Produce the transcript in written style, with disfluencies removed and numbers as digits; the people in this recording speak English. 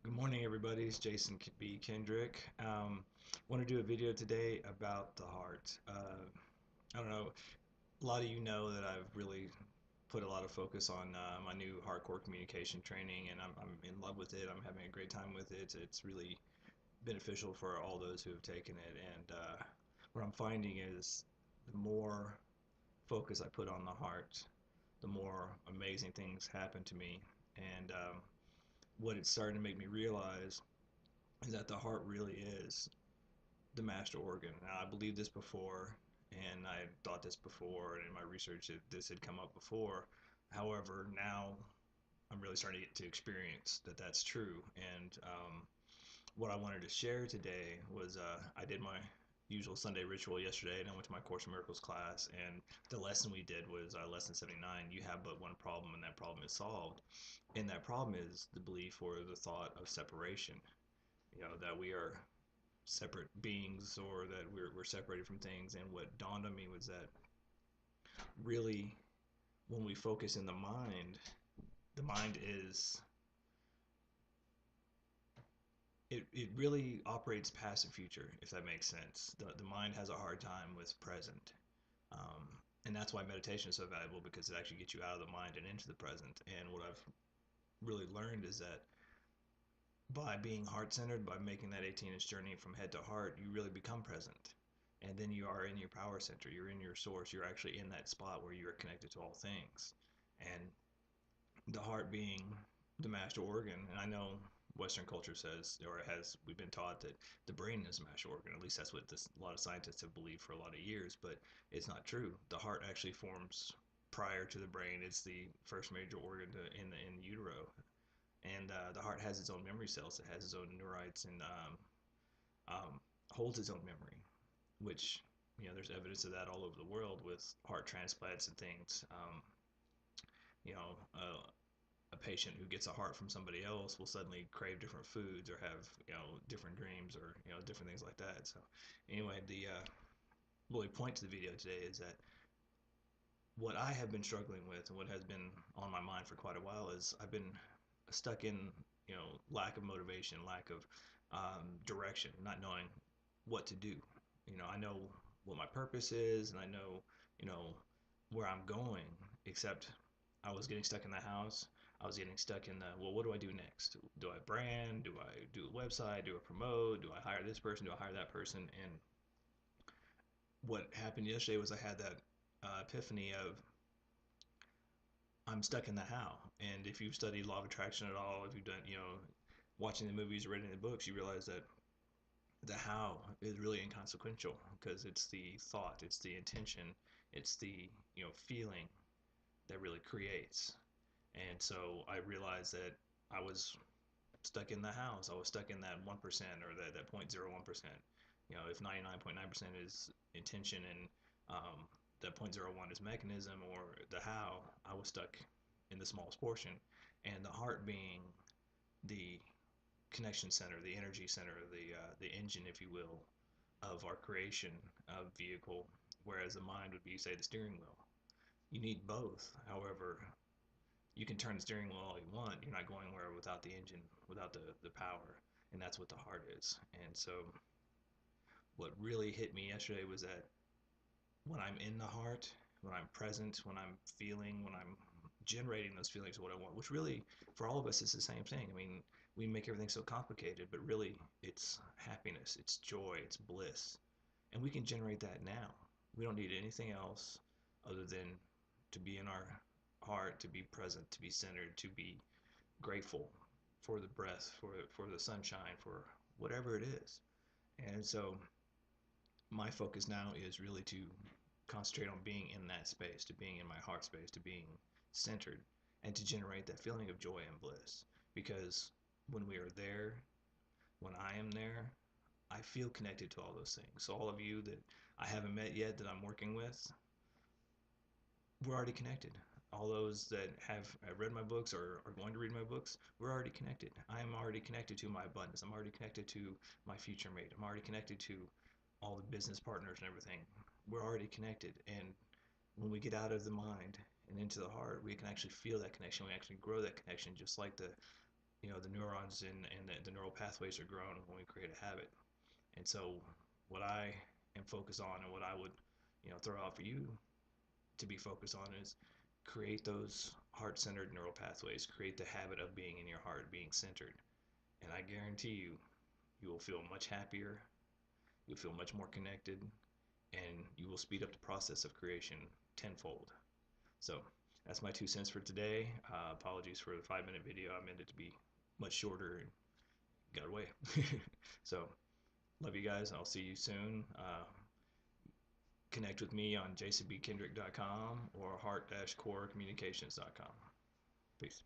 Good morning, everybody. It's Jason B. Kendrick. Want to do a video today about the heart. I don't know, a lot of you know that I've really put a lot of focus on my new hardcore communication training, and I'm in love with it. I'm having a great time with it. It's really beneficial for all those who have taken it. And what I'm finding is the more focus I put on the heart, the more amazing things happen to me. And what it's starting to make me realize is that the heart really is the master organ. Now, I believed this before, and I thought this before, and in my research, this had come up before. However, now I'm really starting to get to experience that that's true. And what I wanted to share today was I did my usual Sunday ritual yesterday, and I went to my Course in Miracles class, and the lesson we did was lesson 79. You have but one problem, and that problem is solved. And that problem is the belief or the thought of separation. That we are separate beings or that we're separated from things. And what dawned on me was that really, when we focus in the mind is, it really operates past the future, if that makes sense. The mind has a hard time with present. And that's why meditation is so valuable, because it actually gets you out of the mind and into the present. And what I've really learned is that by being heart centered, by making that 18-inch journey from head to heart, you really become present. And then you are in your power center, you're in your source, you're actually in that spot where you're connected to all things. And the heart being the master organ, and I know Western culture says, or has, we've been taught that the brain is the master organ. At least that's what a lot of scientists have believed for a lot of years, but it's not true. The heart actually forms prior to the brain. It's the first major organ in utero, and the heart has its own memory cells. It has its own neurites, and um, holds its own memory, which, there's evidence of that all over the world with heart transplants and things. You know, a patient who gets a heart from somebody else will suddenly crave different foods or have, different dreams, or different things like that. So anyway, the really point to the video today is that what I have been struggling with and what has been on my mind for quite a while is I've been stuck in, lack of motivation, lack of direction, not knowing what to do. I know what my purpose is, and I know, you know, where I'm going, except I was getting stuck in the house. I was getting stuck in the, well, what do I do next? Do I brand? Do I do a website? Do I promote? Do I hire this person? Do I hire that person? And what happened yesterday was I had that epiphany of, I'm stuck in the how. And if you've studied law of attraction at all, if you've done, watching the movies, reading the books, you realize that the how is really inconsequential, because it's the thought, it's the intention, it's the, feeling that really creates. And so I realized that I was stuck in the house. I was stuck in that 1%, or that 0.01%. If 99.9% is intention, and that 0.01 is mechanism or the how, I was stuck in the smallest portion. And the heart being the connection center, the energy center, the engine, if you will, of our creation of vehicle, whereas the mind would be, say, the steering wheel. You need both. However, you can turn the steering wheel all you want. You're not going anywhere without the engine, without the power. And that's what the heart is. And so what really hit me yesterday was that when I'm in the heart, when I'm present, when I'm feeling, when I'm generating those feelings of what I want, which really, for all of us, is the same thing. I mean, we make everything so complicated, but really, it's happiness, it's joy, it's bliss. And we can generate that now. We don't need anything else other than to be in our heart, to be present, to be centered, to be grateful for the breath, for the sunshine, for whatever it is. And so my focus now is really to concentrate on being in that space, to being in my heart space, to being centered, and to generate that feeling of joy and bliss. Because when we are there, when I am there, I feel connected to all those things. So all of you that I haven't met yet that I'm working with, we're already connected. All those that have read my books or are going to read my books, we're already connected. I am already connected to my abundance. I'm already connected to my future mate. I'm already connected to all the business partners and everything. We're already connected. And when we get out of the mind and into the heart, we can actually feel that connection. We actually grow that connection, just like the the neurons and the neural pathways are grown when we create a habit. And so what I am focused on and what I would, throw out for you to be focused on is create those heart-centered neural pathways, create the habit of being in your heart, being centered. And I guarantee you, you will feel much happier, you'll feel much more connected, and you will speed up the process of creation tenfold. So that's my 2 cents for today. Apologies for the 5-minute video. I meant it to be much shorter and got away. So love you guys. I'll see you soon. Connect with me on jasonbkendrick.com or heart-corecommunications.com. Peace.